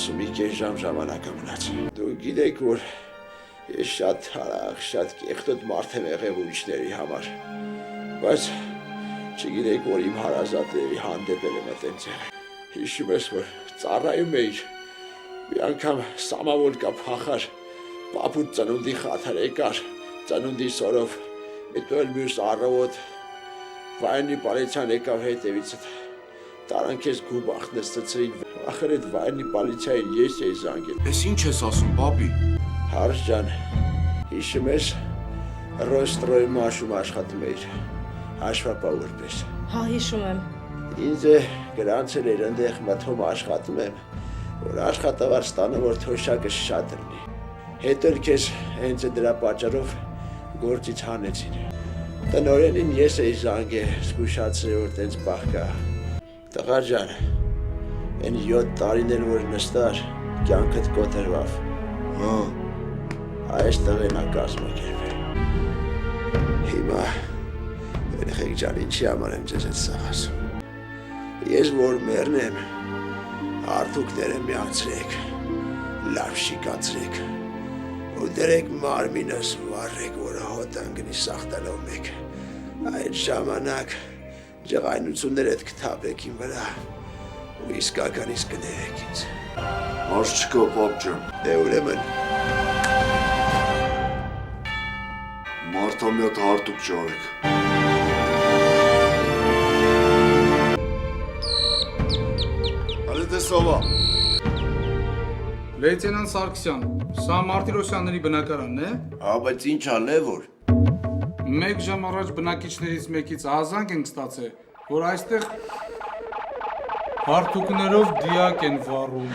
Մի կես ժամ ժամանակը մնաց։ Դու գիտեք, որ ես շատ հարաղ, շատ կեղտոտ մարդ եմ եղել ուրիշների համար, բայց չգիտեք, որ իմ հարազատների հանդեպ եմ այդպես եղել։ Հիշում ես, որ ծառայում էիր, մի անգամ սամավոլկա փախար, պապուտ ծնունդի խաթար եկար, ծնունդի սորով, հետո էլ մյուս առավոտ վայրենի պալիցիան եկավ հետևիցդ, տարան քեզ գուբախտ նստեցրին, ախր այդ վայրենի պալիցիային ես էի զանգել։ Ես ինչ ես ասում, պապի։ Հարս ջան, հիշում ես, Ռոստրոյի մաշում աշխատում էիր, հաշվապահ պես։ Հա, հիշում եմ։ Ինձ գրանցել էր այնտեղ մթում աշխատում եմ, որ աշխատավար ստանը, որ թոշակը շատ լինի։ Հետո էլ քեզ հենց դրա պատճառով գործից հանեցին։ Տնօրենին ես էի զանգել, զգուշացրել, որ տենց բախ կա։ Տղա ջան, այն 7 տարին էլ որ նստար, կյանքդ կոտրվավ։ Հա։ Այս տղեն ա կազմակերպել։ Հիմա երեխեք ջան, ինչի համար եմ ձեզ այդ սաղ ասում։ Ես որ մեռնեմ, հարթուկները միացրեք, լավ շիկացրեք, ու դրեք մարմինս վառեք, որը հոտան գնի սախտալով մեկ։ Այդ ժամանակ ջղայնություններ էդ կթապեք իմ վրա, ու իսկականից կներեք ինձ։ Արժ չկա, պապ ջան։ Դե ուրեմն, Մարդամյատ հարթուկ ճարեք։ Հալե տեսավա։ Լեյտենանտ Սարգսյան, սա Մարտիրոսյանների բնակարանն է։ հա, բայց ինչ ալև որ։ Մեկ ժամ առաջ բնակիչներից մեկից ահազանգ ենք ստացել, որ այստեղ հարթուկներով դիակ են վառում։